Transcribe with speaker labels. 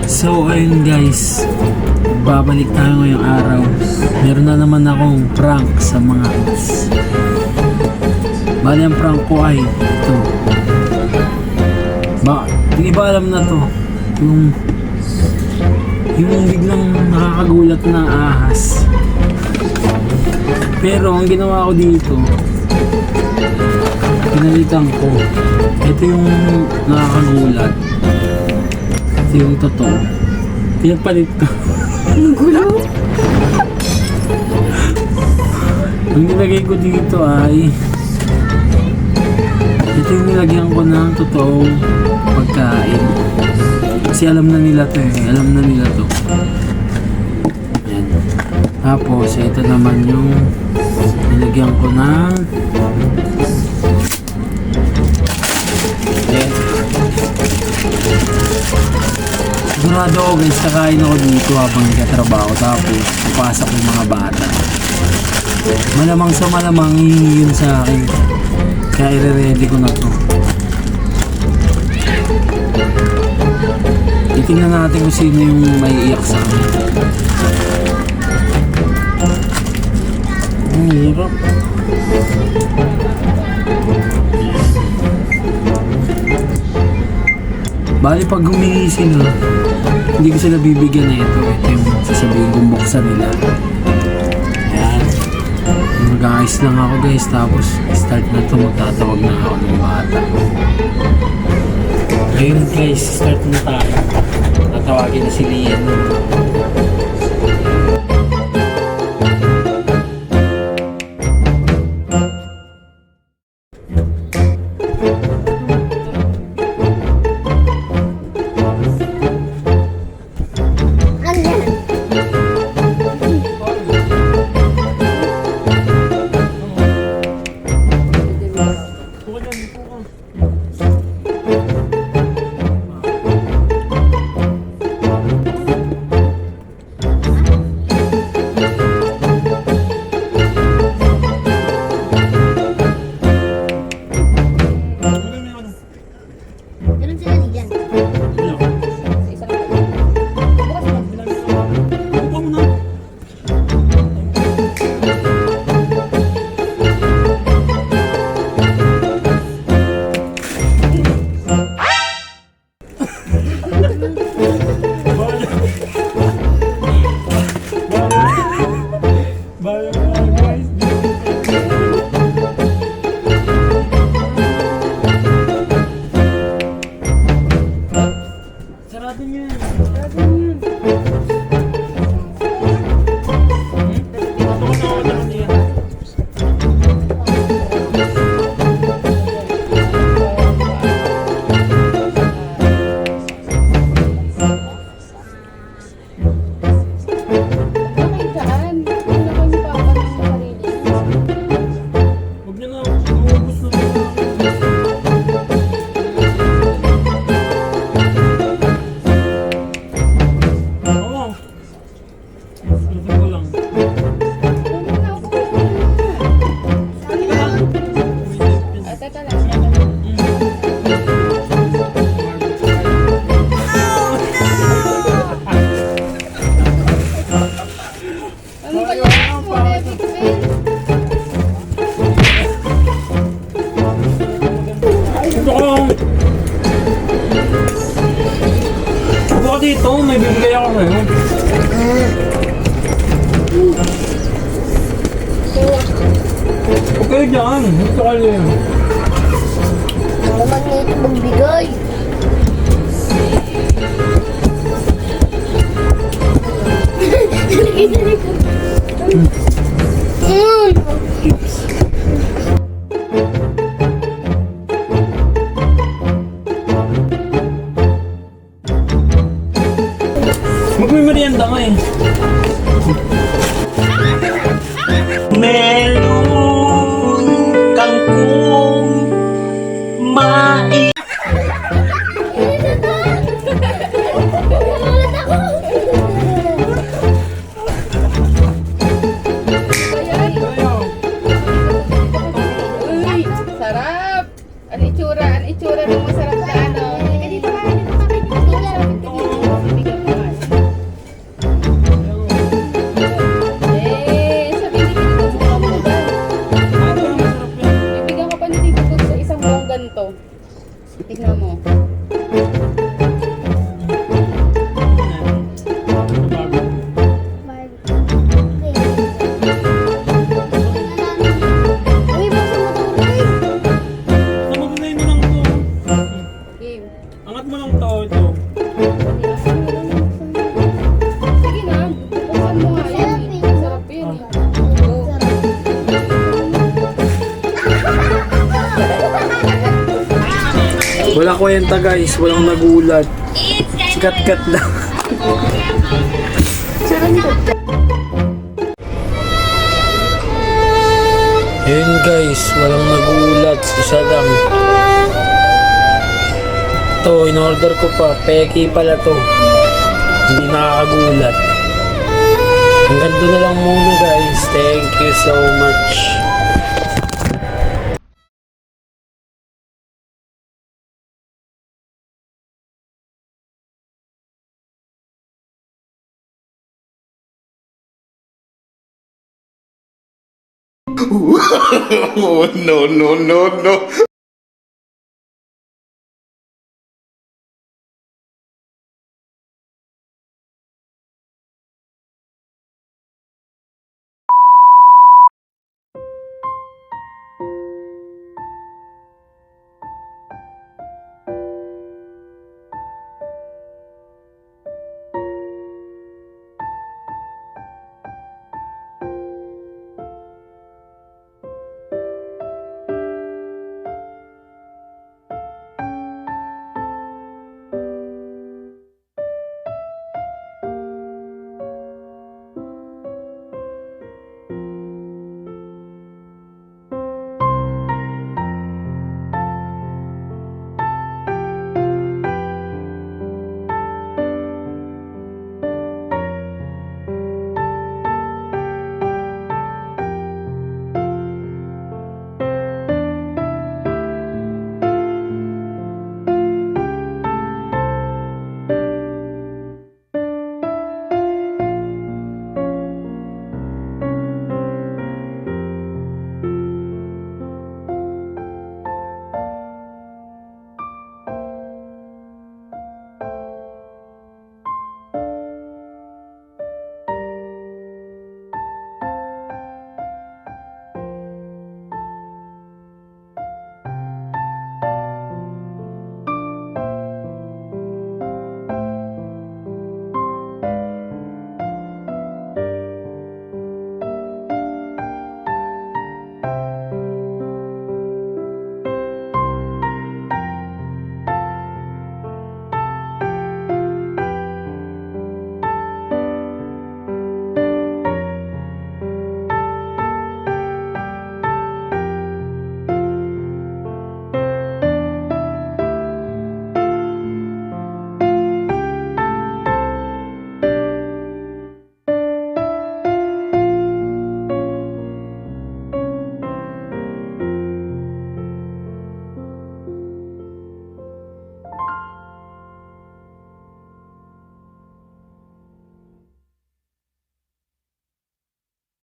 Speaker 1: So ayun guys, babalik tayo ngayong araw. Meron na naman akong prank sa mga kids. Bali ang prank ko ay ito. Hindi ba alam na to? Yung biglang nakakagulat na ahas. Pero ang ginawa ko dito, pinalitan ko. Ito yung nakakagulat. Ito yung totoo. Pinagpalit ko.
Speaker 2: Ang gulo?
Speaker 1: Ang nilagay ko dito ay ito yung nilagyan ko ng totoong pagkain. Kasi alam na nila to eh. Alam na nila to. Yan. Tapos ito naman yung nilagyan ko ng sigurado ako guys, kakain ako dito habang nagtatrabaho. Tapos papasok yung mga bata. Malamang sa malamang hihingi yun sa akin. Kaya i-ready ko na to. Titingnan natin kung sino yung may iyak sa akin. Ang hirap. Bali pag humingi sila, hindi ko sila bibigyan na ito. Ito yung sasabihin kong buksan nila. Ayan. Mag-ayos lang ako guys. Tapos start na ito. Magtatawag na ako ng bata. Ngayon guys, start na tayo. Tatawagin na si Lian. Dito, may bibigay ako ngayon. Okay dyan, gusto ka niya.
Speaker 2: Naman nito magbigay.
Speaker 1: Magmimerienda nga eh.
Speaker 3: Meron kangkong mai.
Speaker 4: Sarap! Ano itsura ng masarap na ano?
Speaker 2: Dito ka, dito ka.
Speaker 3: ito.
Speaker 4: Sige na, buksan mo nga yan. Sarap yun eh. Go.
Speaker 1: Wala kwenta guys, walang nagulat. Sikat-kat lang. Yun guys, walang nagulat. Isa lang. Ito, in-order ko pa. Peki pala to. Hindi nakakagulat. Hanggang doon na lang muna guys. Thank you so much.
Speaker 5: Oh, no, no, no, no.